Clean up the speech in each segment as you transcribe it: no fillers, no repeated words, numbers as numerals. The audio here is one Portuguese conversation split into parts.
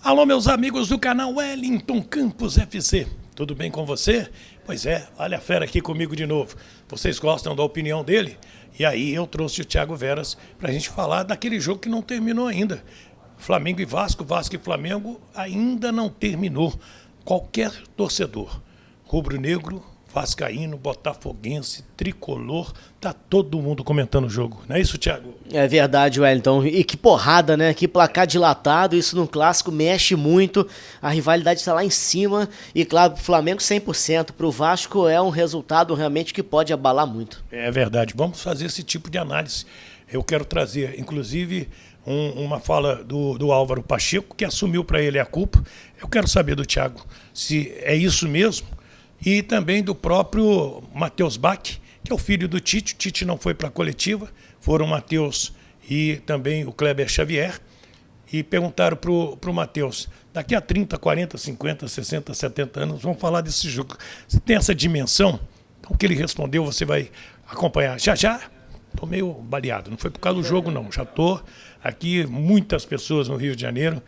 Alô, meus amigos do canal Wellington Campos FC. Tudo bem com você? Pois é, olha a fera aqui comigo de novo. Vocês gostam da opinião dele? E aí eu trouxe o Thiago Veras para a gente falar daquele jogo que não terminou ainda. Flamengo e Vasco, Vasco e Flamengo ainda não terminou. Qualquer torcedor rubro-negro, vascaíno, botafoguense, tricolor, tá todo mundo comentando o jogo. Não é isso, Thiago? É verdade, Wellington. E que porrada, né? Que placar dilatado, isso no clássico mexe muito. A rivalidade está lá em cima. E claro, pro Flamengo 100%. Pro Vasco é um resultado realmente que pode abalar muito. É verdade. Vamos fazer esse tipo de análise. Eu quero trazer, inclusive, uma fala do Álvaro Pacheco, que assumiu para ele a culpa. Eu quero saber do Thiago se é isso mesmo. E também do próprio Matheus Bach, que é o filho do Tite. O Tite não foi para a coletiva, foram o Matheus e também o Kleber Xavier. E perguntaram para o Matheus, daqui a 30, 40, 50, 60, 70 anos, vamos falar desse jogo. Você tem essa dimensão? Então, o que ele respondeu, você vai acompanhar. Já, estou meio baleado. Não foi por causa do jogo, não. Já estou aqui, muitas pessoas no Rio de Janeiro.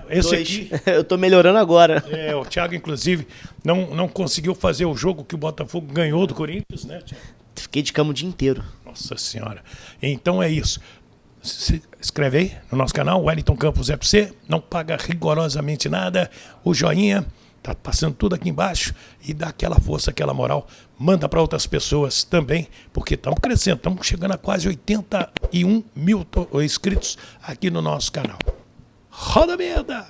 Esse aqui... Eu estou melhorando agora. O Thiago, inclusive, não conseguiu fazer o jogo que o Botafogo ganhou do Corinthians, né, Thiago? Fiquei de cama o dia inteiro. Nossa Senhora. Então é isso. Se inscreve aí no nosso canal, Wellington Campos FC. Não paga rigorosamente nada. O joinha, tá passando tudo aqui embaixo. E dá aquela força, aquela moral. Manda para outras pessoas também, porque estamos crescendo. Estamos chegando a quase 81 mil inscritos aqui no nosso canal. Roda a merda!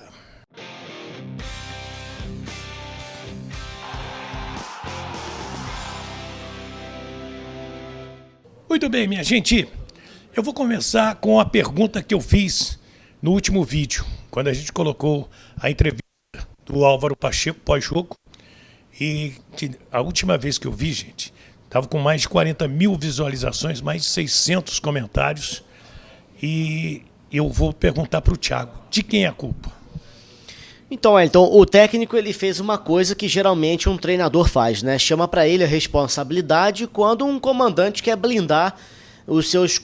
Muito bem, minha gente. Eu vou começar com a pergunta que eu fiz no último vídeo, quando a gente colocou a entrevista do Álvaro Pacheco pós-jogo. E que a última vez que eu vi, gente, estava com mais de 40 mil visualizações, mais de 600 comentários. E eu vou perguntar para o Thiago, de quem é a culpa? Então, o técnico ele fez uma coisa que geralmente um treinador faz, né? Chama para ele a responsabilidade quando um comandante quer blindar os seus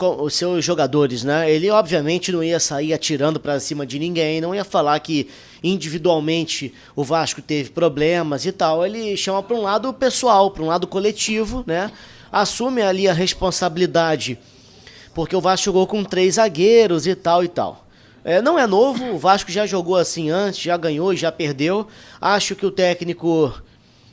jogadores, né? Ele obviamente não ia sair atirando para cima de ninguém, não ia falar que individualmente o Vasco teve problemas e tal. Ele chama para um lado pessoal, para um lado coletivo, né? Assume ali a responsabilidade, porque o Vasco jogou com 3 zagueiros e tal e tal. Não é novo, o Vasco já jogou assim antes, já ganhou e já perdeu. Acho que o técnico,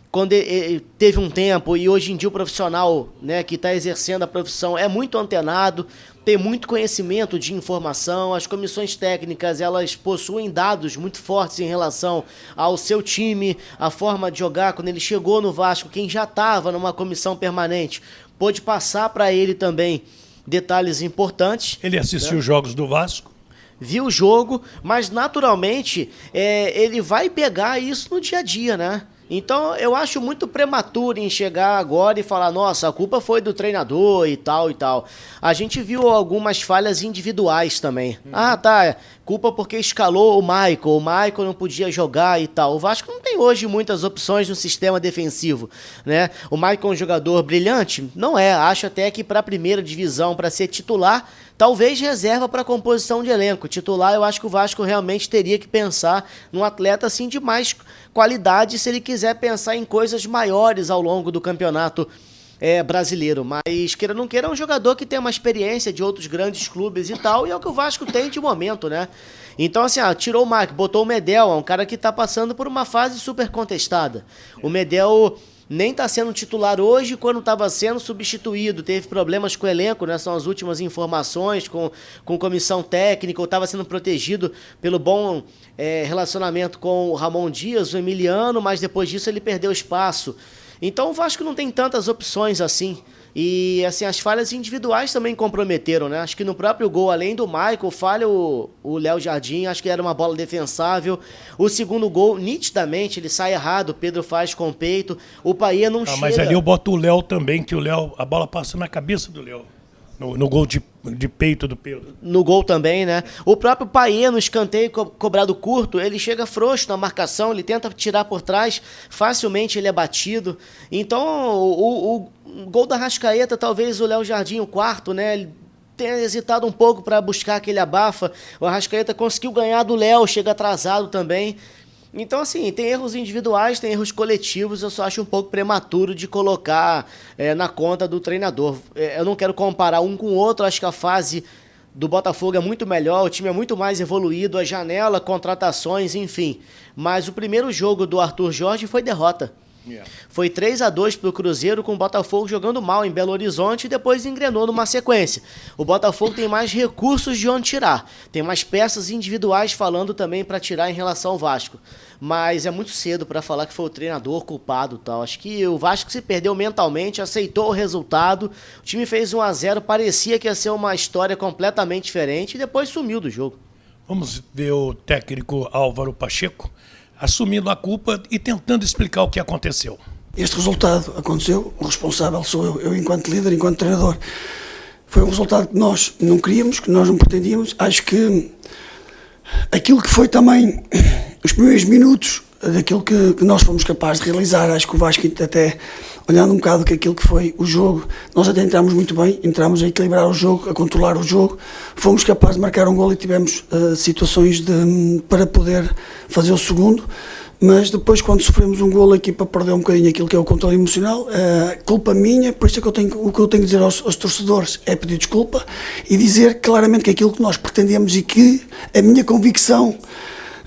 quando ele teve um tempo, e hoje em dia o profissional, né, que está exercendo a profissão é muito antenado, tem muito conhecimento de informação. As comissões técnicas, elas possuem dados muito fortes em relação ao seu time, a forma de jogar. Quando ele chegou no Vasco, quem já estava numa comissão permanente pôde passar para ele também detalhes importantes. Ele assistiu os jogos do Vasco? Viu o jogo, mas naturalmente ele vai pegar isso no dia a dia, né? Então eu acho muito prematuro em chegar agora e falar, nossa, a culpa foi do treinador e tal e tal. A gente viu algumas falhas individuais também. Culpa porque escalou o Michael não podia jogar e tal. O Vasco não tem hoje muitas opções no sistema defensivo, né? O Michael é um jogador brilhante? Não é, acho até que para a primeira divisão, para ser titular, talvez reserva para composição de elenco. Titular, eu acho que o Vasco realmente teria que pensar num atleta assim de mais qualidade se ele quiser pensar em coisas maiores ao longo do campeonato brasileiro. Mas, queira ou não queira, é um jogador que tem uma experiência de outros grandes clubes e tal, e é o que o Vasco tem de momento, né? Então, assim, tirou o Mike, botou o Medel, é um cara que tá passando por uma fase super contestada. O Medel nem está sendo titular hoje, quando estava sendo substituído. Teve problemas com o elenco, né? São as últimas informações com comissão técnica, ou estava sendo protegido pelo bom relacionamento com o Ramon Dias, o Emiliano, mas depois disso ele perdeu espaço. Então o Vasco não tem tantas opções assim. E assim, as falhas individuais também comprometeram, né? Acho que no próprio gol, além do Michael, falha o Léo Jardim, acho que era uma bola defensável. O segundo gol, nitidamente, ele sai errado, o Pedro faz com o peito, o Paia não chega. Mas ali eu boto o Léo também, que o Léo, a bola passa na cabeça do Léo. No gol de peito do Pedro. No gol também, né? O próprio Paê, no escanteio cobrado curto, ele chega frouxo na marcação, ele tenta tirar por trás, facilmente ele é batido. Então, o gol da Arrascaeta, talvez o Léo Jardim, o quarto, né? Ele tenha hesitado um pouco para buscar aquele abafa. O Arrascaeta conseguiu ganhar do Léo, chega atrasado também. Então, assim, tem erros individuais, tem erros coletivos, eu só acho um pouco prematuro de colocar na conta do treinador. Eu não quero comparar um com o outro, acho que a fase do Botafogo é muito melhor, o time é muito mais evoluído, a janela, contratações, enfim. Mas o primeiro jogo do Arthur Jorge foi derrota. Foi 3-2 para o Cruzeiro, com o Botafogo jogando mal em Belo Horizonte e depois engrenou numa sequência. O Botafogo tem mais recursos de onde tirar, tem mais peças individuais falando também para tirar em relação ao Vasco. Mas é muito cedo para falar que foi o treinador culpado e tal. Acho que o Vasco se perdeu mentalmente, aceitou o resultado, o time fez 1-0, parecia que ia ser uma história completamente diferente e depois sumiu do jogo. Vamos ver o técnico Álvaro Pacheco assumindo a culpa e tentando explicar o que aconteceu. Este resultado aconteceu, o responsável sou eu enquanto líder, enquanto treinador. Foi um resultado que nós não queríamos, que nós não pretendíamos. Acho que aquilo que foi também os primeiros minutos daquilo que nós fomos capazes de realizar, acho que o Vasco até, olhando um bocado que aquilo que foi o jogo, nós até entramos muito bem, entramos a equilibrar o jogo, a controlar o jogo, fomos capazes de marcar um golo e tivemos situações para poder fazer o segundo, mas depois quando sofremos um golo a equipa perdeu um bocadinho aquilo que é o controle emocional, culpa minha, por isso é que o que eu tenho que dizer aos torcedores é pedir desculpa e dizer claramente que aquilo que nós pretendemos e que a minha convicção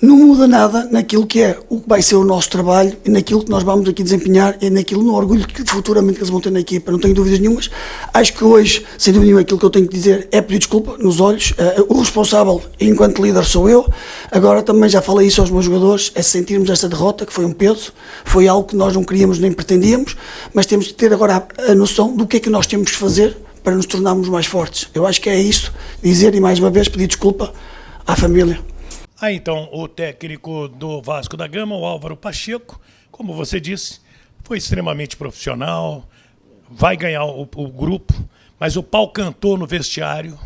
não muda nada naquilo que é o que vai ser o nosso trabalho e naquilo que nós vamos aqui desempenhar e naquilo no orgulho que futuramente eles vão ter na equipa, não tenho dúvidas nenhumas. Acho que hoje, sem dúvida nenhuma, aquilo que eu tenho que dizer é pedir desculpa nos olhos. O responsável, enquanto líder, sou eu. Agora também já falei isso aos meus jogadores, é sentirmos esta derrota, que foi um peso, foi algo que nós não queríamos nem pretendíamos, mas temos de ter agora a noção do que é que nós temos que fazer para nos tornarmos mais fortes. Eu acho que é isso, dizer e mais uma vez pedir desculpa à família. Então, o técnico do Vasco da Gama, o Álvaro Pacheco, como você disse, foi extremamente profissional, vai ganhar o grupo, mas o pau cantou no vestiário.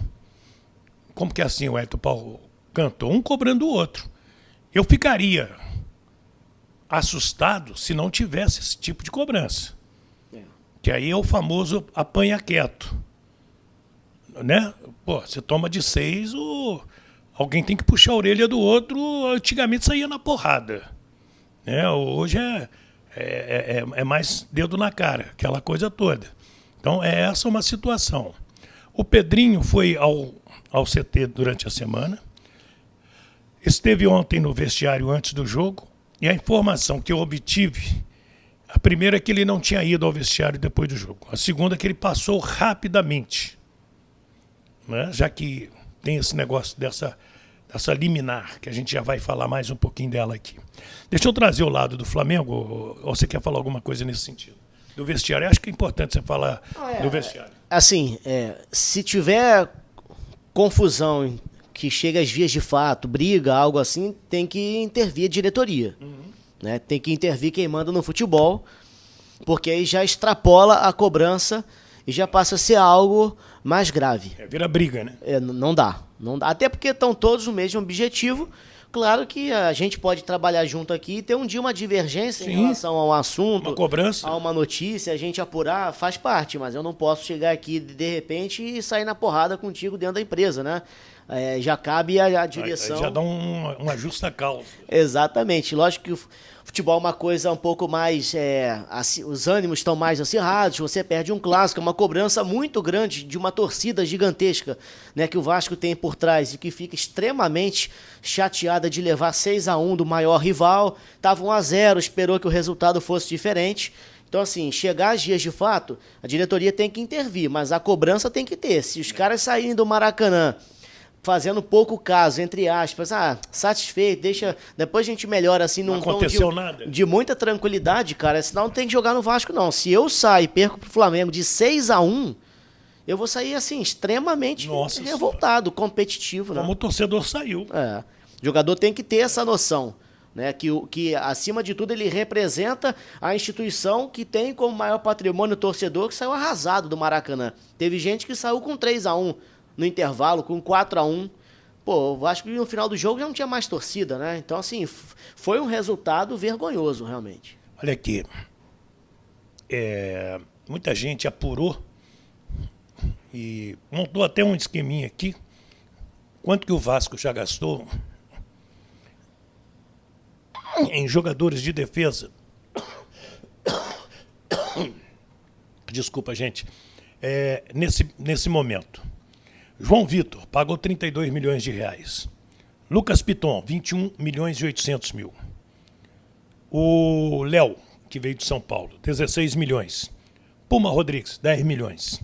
Como que é assim, o pau cantou? Um cobrando o outro. Eu ficaria assustado se não tivesse esse tipo de cobrança. Que aí é o famoso apanha quieto. Né? Pô, você toma de 6, alguém tem que puxar a orelha do outro. Antigamente saía na porrada. Né? Hoje é mais dedo na cara, aquela coisa toda. Então, essa uma situação. O Pedrinho foi ao CT durante a semana. Esteve ontem no vestiário antes do jogo. E a informação que eu obtive, a primeira é que ele não tinha ido ao vestiário depois do jogo. A segunda é que ele passou rapidamente. Né? Já que tem esse negócio dessa liminar, que a gente já vai falar mais um pouquinho dela aqui. Deixa eu trazer o lado do Flamengo, ou você quer falar alguma coisa nesse sentido? Do vestiário, eu acho que é importante você falar do vestiário. Assim, se tiver confusão que chega às vias de fato, briga, algo assim, tem que intervir a diretoria. Né? Tem que intervir quem manda no futebol, porque aí já extrapola a cobrança e já passa a ser algo mais grave. Vira briga, né? Não dá. Até porque estão todos no mesmo objetivo. Claro que a gente pode trabalhar junto aqui e ter um dia uma divergência em relação a um assunto, uma cobrança, a uma notícia, a gente apurar, faz parte, mas eu não posso chegar aqui de repente e sair na porrada contigo dentro da empresa, né? Já cabe a direção. Já dá uma justa causa. Exatamente. Lógico que o futebol é uma coisa um pouco mais... os ânimos estão mais acirrados, você perde um clássico, é uma cobrança muito grande de uma torcida gigantesca, né, que o Vasco tem por trás e que fica extremamente chateada de levar 6-1 do maior rival. Estava 1-0, esperou que o resultado fosse diferente. Então, assim, chegar às vias de fato, a diretoria tem que intervir, mas a cobrança tem que ter. Se os caras saírem do Maracanã fazendo pouco caso, entre aspas, satisfeito, depois a gente melhora assim num tom de muita tranquilidade, cara, senão não tem que jogar no Vasco, não. Se eu sair e perco pro Flamengo de 6-1, eu vou sair assim, extremamente revoltado, competitivo. Como o torcedor saiu. O jogador tem que ter essa noção, né, que acima de tudo ele representa a instituição que tem como maior patrimônio o torcedor, que saiu arrasado do Maracanã. Teve gente que saiu com 3-1 no intervalo, com 4-1. Pô, eu acho que no final do jogo já não tinha mais torcida, né? Então, assim, foi um resultado vergonhoso, realmente. Olha aqui, muita gente apurou e montou até um esqueminha aqui. Quanto que o Vasco já gastou em jogadores de defesa? Desculpa, gente. Nesse momento. João Vitor pagou 32 milhões de reais. Lucas Piton, 21 milhões e 800 mil. O Léo, que veio de São Paulo, 16 milhões. Puma Rodrigues, 10 milhões.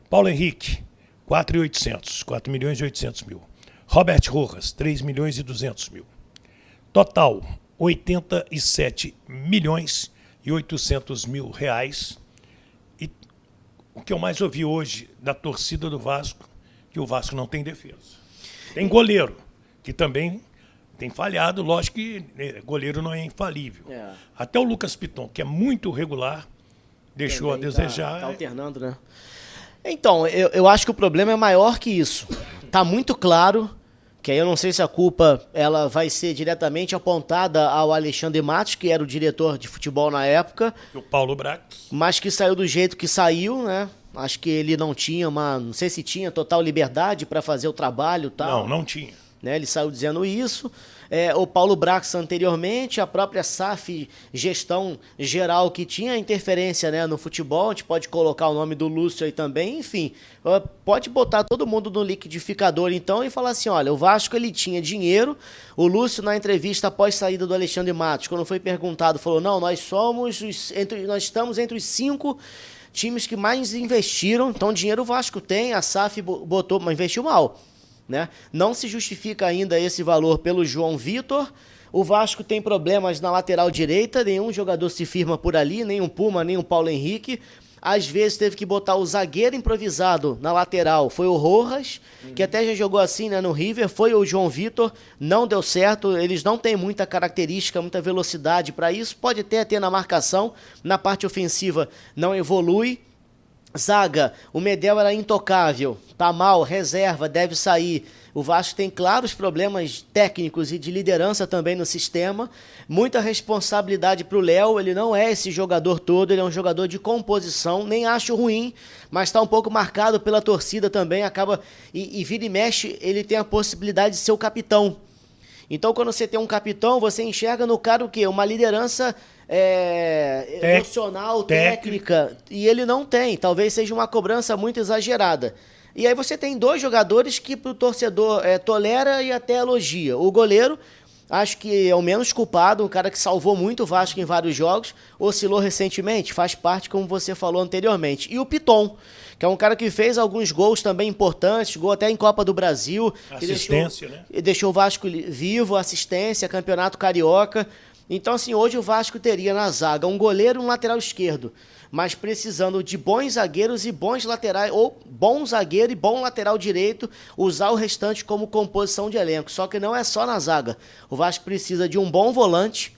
Paulo Henrique, 4,800, 4 milhões e 800 mil. Robert Rojas, 3 milhões e 200 mil. Total, 87 milhões e 800 mil reais. E o que eu mais ouvi hoje da torcida do Vasco, que o Vasco não tem defesa. Tem goleiro, que também tem falhado, lógico que goleiro não é infalível. Até o Lucas Piton, que é muito regular, deixou a desejar. Tá alternando, né? Então, eu acho que o problema é maior que isso. Tá muito claro que aí eu não sei se a culpa ela vai ser diretamente apontada ao Alexandre Matos, que era o diretor de futebol na época. E o Paulo Brax. Mas que saiu do jeito que saiu, né? Acho que ele não tinha não sei se tinha total liberdade para fazer o trabalho e tal. Não tinha. Né? Ele saiu dizendo isso. O Paulo Brax anteriormente, a própria SAF, gestão geral, que tinha interferência, né, no futebol. A gente pode colocar o nome do Lúcio aí também. Enfim, pode botar todo mundo no liquidificador então e falar assim, olha, o Vasco ele tinha dinheiro. O Lúcio, na entrevista após saída do Alexandre Matos, quando foi perguntado, falou, não, nós estamos entre os 5 times que mais investiram. Então dinheiro o Vasco tem, a SAF botou, mas investiu mal. Né? Não se justifica ainda esse valor pelo João Vitor. O Vasco tem problemas na lateral direita, nenhum jogador se firma por ali, nem o Puma, nem o Paulo Henrique. Às vezes teve que botar o zagueiro improvisado na lateral, foi o Rojas, que até já jogou assim, né, no River, foi o João Vitor, não deu certo, eles não têm muita característica, muita velocidade para isso, pode até ter na marcação, na parte ofensiva não evolui. Zaga, o Medel era intocável, tá mal, reserva, deve sair. O Vasco tem claros problemas técnicos e de liderança também no sistema. Muita responsabilidade pro Léo, ele não é esse jogador todo, ele é um jogador de composição, nem acho ruim, mas tá um pouco marcado pela torcida também, acaba, e vira e mexe, ele tem a possibilidade de ser o capitão. Então quando você tem um capitão, você enxerga no cara o quê? Uma liderança emocional, técnica, e ele não tem, talvez seja uma cobrança muito exagerada. E aí você tem 2 jogadores que pro torcedor tolera e até elogia. O goleiro, acho que é o menos culpado, um cara que salvou muito o Vasco em vários jogos, oscilou recentemente, faz parte, como você falou anteriormente. E o Piton, que é um cara que fez alguns gols também importantes, gol até em Copa do Brasil. Assistência, né? E deixou o Vasco vivo, assistência, Campeonato Carioca. Então, assim, hoje o Vasco teria na zaga um goleiro e um lateral esquerdo, mas precisando de bons zagueiros e bons laterais, ou bom zagueiro e bom lateral direito, usar o restante como composição de elenco. Só que não é só na zaga. O Vasco precisa de um bom volante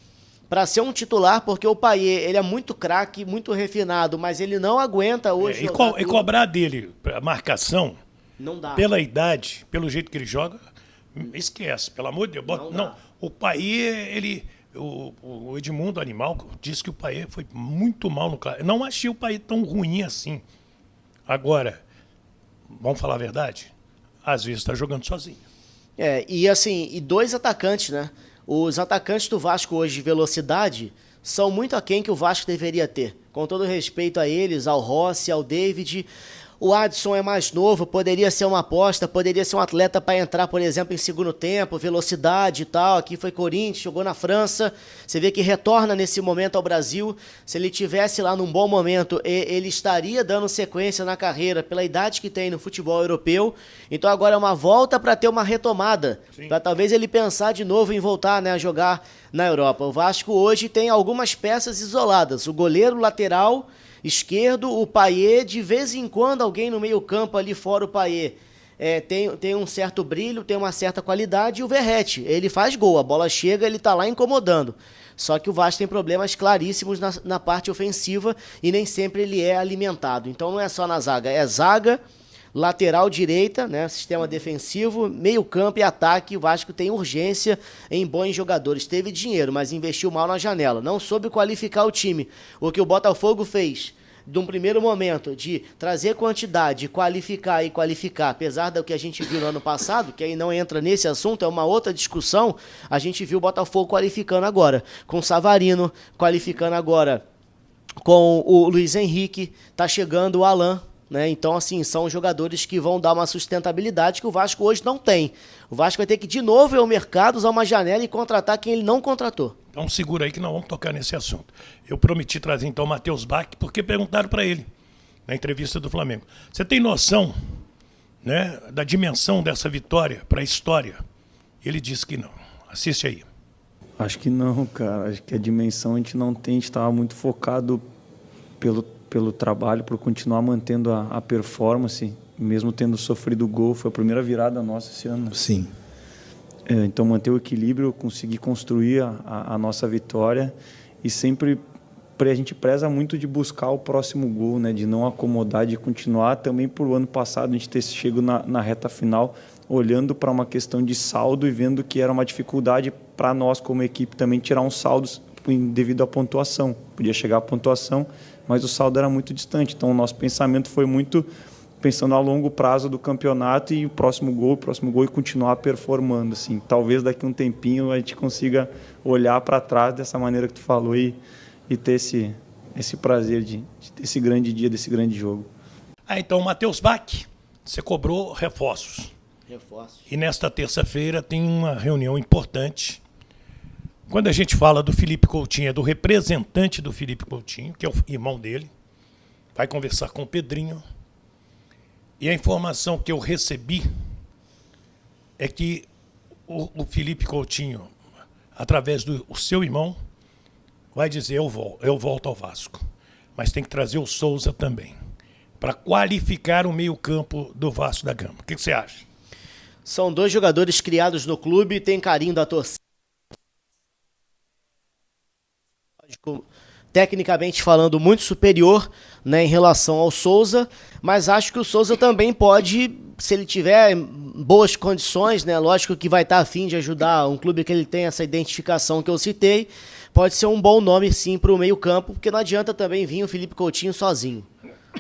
para ser um titular, porque o Payet, ele é muito craque, muito refinado, mas ele não aguenta hoje. E cobrar dele a marcação, não dá. Pela idade, pelo jeito que ele joga, esquece, pelo amor de Deus. Não, o Payet, ele... O Edmundo Animal disse que o Payet foi muito mal no carro. Não achei o Payet tão ruim assim. Agora, vamos falar a verdade? Às vezes está jogando sozinho. E assim, 2 atacantes, né? Os atacantes do Vasco hoje de velocidade são muito aquém que o Vasco deveria ter. Com todo respeito a eles, ao Rossi, ao David. O Adson é mais novo, poderia ser uma aposta, poderia ser um atleta para entrar, por exemplo, em segundo tempo, velocidade e tal. Aqui foi Corinthians, jogou na França. Você vê que retorna nesse momento ao Brasil. Se ele tivesse lá num bom momento, ele estaria dando sequência na carreira pela idade que tem no futebol europeu. Então agora é uma volta para ter uma retomada, para talvez ele pensar de novo em voltar, né, a jogar na Europa. O Vasco hoje tem algumas peças isoladas. O goleiro, o lateral esquerdo, o Payet, de vez em quando alguém no meio campo ali fora o Payet tem um certo brilho, tem uma certa qualidade, e o Verratti, ele faz gol, a bola chega, ele tá lá incomodando. Só que o Vasco tem problemas claríssimos na parte ofensiva e nem sempre ele é alimentado. Então não é só na zaga, é zaga, lateral direita, né, sistema defensivo, meio campo e ataque. O Vasco tem urgência em bons jogadores. Teve dinheiro, mas investiu mal na janela. Não soube qualificar o time. O que o Botafogo fez de um primeiro momento, de trazer quantidade, qualificar e qualificar, apesar do que a gente viu no ano passado, que aí não entra nesse assunto, é uma outra discussão, a gente viu o Botafogo qualificando agora, com o Savarino, qualificando agora com o Luiz Henrique, tá chegando o Alan, né? Então, assim, são jogadores que vão dar uma sustentabilidade que o Vasco hoje não tem. O Vasco vai ter que, de novo, ir ao mercado, usar uma janela e contratar quem ele não contratou. Então segura aí que nós vamos tocar nesse assunto. Eu prometi trazer então o Matheus Bach, porque perguntaram para ele, na entrevista do Flamengo. Você tem noção, né, da dimensão dessa vitória para a história? Ele disse que não. Assiste aí. Acho que não, cara. Acho que a dimensão a gente não tem. A gente estava muito focado pelo trabalho, por continuar mantendo a performance, mesmo tendo sofrido gol. Foi a primeira virada nossa esse ano. Sim. Então, manter o equilíbrio, conseguir construir a nossa vitória e sempre a gente preza muito de buscar o próximo gol, né? De não acomodar, de continuar. Também por o ano passado a gente ter chegado na reta final, olhando para uma questão de saldo e vendo que era uma dificuldade para nós como equipe também tirar um saldo devido à pontuação. Podia chegar à pontuação, mas o saldo era muito distante. Então o nosso pensamento foi muito pensando a longo prazo do campeonato e o próximo gol e continuar performando. Assim. Talvez daqui a um tempinho a gente consiga olhar para trás dessa maneira que tu falou e ter esse prazer de ter esse grande dia, desse grande jogo. Então, Matheus Bach, você cobrou reforços. E nesta terça-feira tem uma reunião importante. Quando a gente fala do Felipe Coutinho, é do representante do Felipe Coutinho, que é o irmão dele, vai conversar com o Pedrinho. E a informação que eu recebi é que o Felipe Coutinho, através do seu irmão, vai dizer, eu volto ao Vasco. Mas tem que trazer o Souza também, para qualificar o meio-campo do Vasco da Gama. O que você acha? São dois jogadores criados no clube, tem carinho da torcida. Tecnicamente falando, muito superior, né, em relação ao Souza, mas acho que o Souza também pode, se ele tiver boas condições, né, lógico que vai estar a fim de ajudar um clube que ele tem essa identificação que eu citei, pode ser um bom nome sim para o meio campo, porque não adianta também vir o Felipe Coutinho sozinho.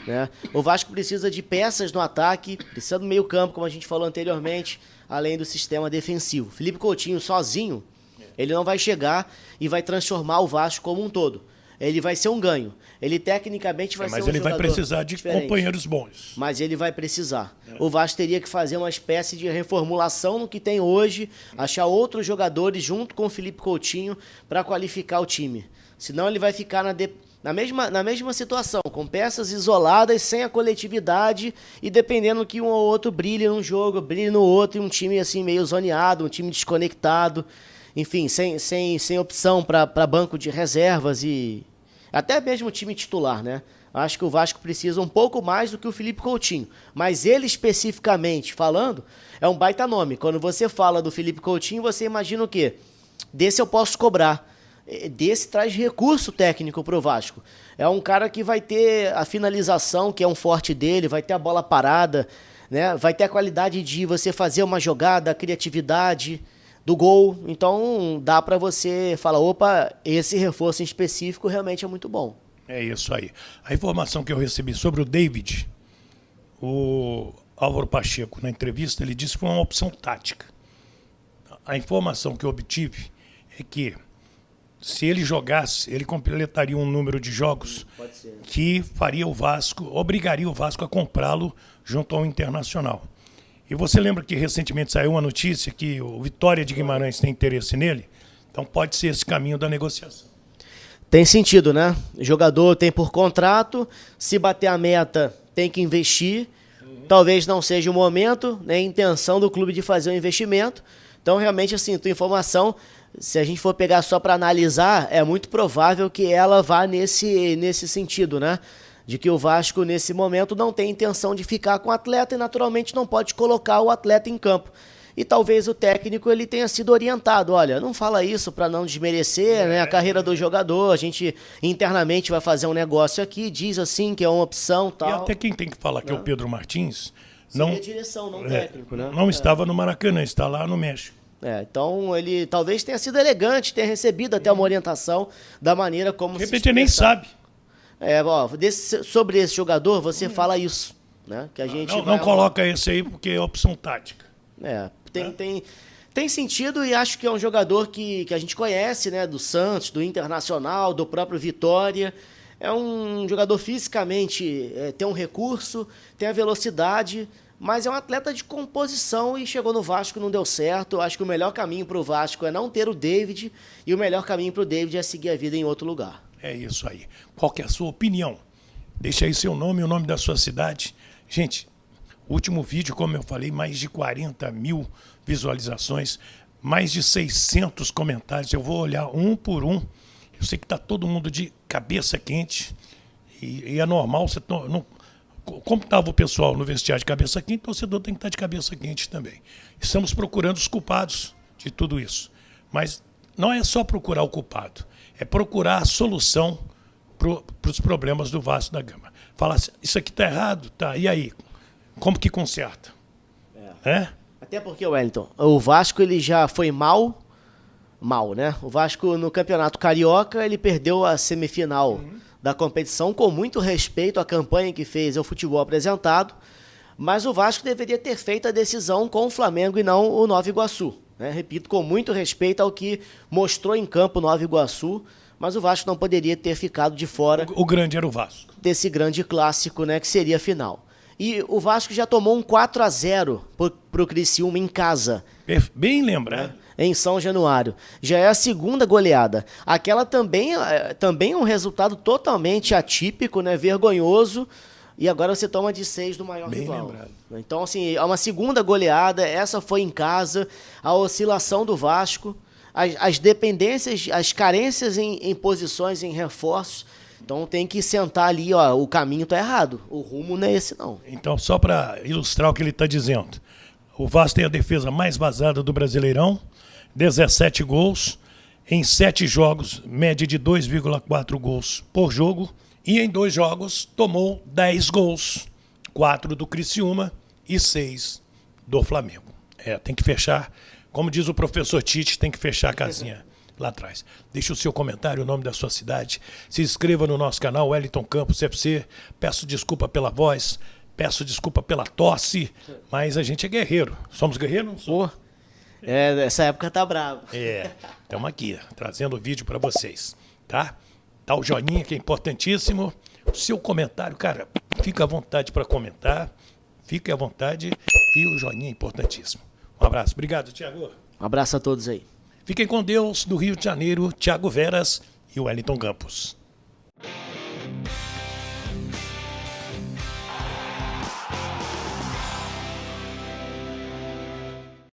Né? O Vasco precisa de peças no ataque, precisa do meio campo, como a gente falou anteriormente, além do sistema defensivo. Felipe Coutinho sozinho, ele não vai chegar e vai transformar o Vasco como um todo. Ele vai ser um ganho. Ele tecnicamente vai ser um jogador diferente. Mas ele vai precisar de companheiros bons. Mas ele vai precisar. O Vasco teria que fazer uma espécie de reformulação no que tem hoje, achar outros jogadores junto com o Felipe Coutinho para qualificar o time. Senão ele vai ficar na mesma situação, com peças isoladas, sem a coletividade e dependendo que um ou outro brilhe num jogo, brilhe no outro, e um time assim meio zoneado, um time desconectado. Enfim, sem opção para banco de reservas e até mesmo o time titular, né? Acho que o Vasco precisa um pouco mais do que o Felipe Coutinho. Mas ele especificamente falando, é um baita nome. Quando você fala do Felipe Coutinho, você imagina o quê? Desse eu posso cobrar. Desse traz recurso técnico pro Vasco. É um cara que vai ter a finalização, que é um forte dele, vai ter a bola parada, né? Vai ter a qualidade de você fazer uma jogada, a criatividade do gol, então dá para você falar, opa, esse reforço em específico realmente é muito bom. É isso aí. A informação que eu recebi sobre o David, o Álvaro Pacheco, na entrevista, ele disse que foi uma opção tática. A informação que eu obtive é que se ele jogasse, ele completaria um número de jogos que faria o Vasco, obrigaria o Vasco a comprá-lo junto ao Internacional. E você lembra que recentemente saiu uma notícia que o Vitória de Guimarães tem interesse nele? Então pode ser esse caminho da negociação. Tem sentido, né? O jogador tem por contrato, se bater a meta tem que investir. Talvez não seja o momento, nem a intenção do clube de fazer um investimento. Então realmente assim, tua informação, se a gente for pegar só para analisar, é muito provável que ela vá nesse sentido, né? De que o Vasco, nesse momento, não tem intenção de ficar com o atleta e, naturalmente, não pode colocar o atleta em campo. E talvez o técnico ele tenha sido orientado, olha, não fala isso para não desmerecer, né, a carreira do jogador, a gente internamente vai fazer um negócio aqui, diz assim que é uma opção, tal. E até quem tem que falar que é o Pedro Martins, seria direção, não técnico, né? Não estava no Maracanã, está lá no México. Então ele talvez tenha sido elegante, tenha recebido até uma orientação da maneira como de repente ele nem sabe. Sobre esse jogador, você fala isso, né? Que a gente não coloca esse aí porque é opção tática. Tem sentido e acho que é um jogador que a gente conhece, né? Do Santos, do Internacional, do próprio Vitória. É um jogador fisicamente, tem um recurso, tem a velocidade, mas é um atleta de composição e chegou no Vasco, não deu certo. Eu acho que o melhor caminho para o Vasco é não ter o David e o melhor caminho para o David é seguir a vida em outro lugar. É isso aí. Qual que é a sua opinião? Deixa aí seu nome e o nome da sua cidade. Gente, o último vídeo, como eu falei, mais de 40 mil visualizações, mais de 600 comentários. Eu vou olhar um por um. Eu sei que está todo mundo de cabeça quente e é normal. Como estava o pessoal no vestiário de cabeça quente, o torcedor tem que estar de cabeça quente também. Estamos procurando os culpados de tudo isso. Mas não é só procurar o culpado, é procurar a solução para os problemas do Vasco da Gama. Falar, isso aqui está errado, tá? E aí? Como que conserta? Até porque, Wellington, o Vasco ele já foi mal, né? O Vasco no Campeonato Carioca ele perdeu a semifinal da competição com muito respeito à campanha que fez ao futebol apresentado, mas o Vasco deveria ter feito a decisão com o Flamengo e não o Nova Iguaçu, né? Repito, com muito respeito ao que mostrou em campo o Nova Iguaçu, mas o Vasco não poderia ter ficado de fora. O grande era o Vasco. Desse grande clássico, né, que seria a final. E o Vasco já tomou um 4-0 pro Criciúma em casa. Bem lembrado. Em São Januário. Já é a segunda goleada. Aquela também é um resultado totalmente atípico, né, vergonhoso. E agora você toma de 6 do maior rival. Bem lembrado. Então, assim, é uma segunda goleada. Essa foi em casa. A oscilação do Vasco. As dependências, as carências em posições, em reforços. Então tem que sentar ali, ó, o caminho tá errado, o rumo não é esse não. Então, só para ilustrar o que ele está dizendo, o Vasco tem a defesa mais vazada do Brasileirão, 17 gols, em 7 jogos, média de 2,4 gols por jogo, e em 2 jogos tomou 10 gols, 4 do Criciúma e 6 do Flamengo. Tem que fechar, como diz o professor Tite, tem que fechar a casinha lá atrás. Deixe o seu comentário, o nome da sua cidade. Se inscreva no nosso canal, Wellington Campos FC. Peço desculpa pela voz, peço desculpa pela tosse, mas a gente é guerreiro. Somos guerreiros? Não essa época tá bravo. Estamos aqui, trazendo o vídeo para vocês, tá? Tá o joinha, que é importantíssimo. O seu comentário, cara, fica à vontade para comentar. Fique à vontade. E o joinha é importantíssimo. Um abraço. Obrigado, Thiago. Um abraço a todos aí. Fiquem com Deus, do Rio de Janeiro, Thiago Veras e o Wellington Campos.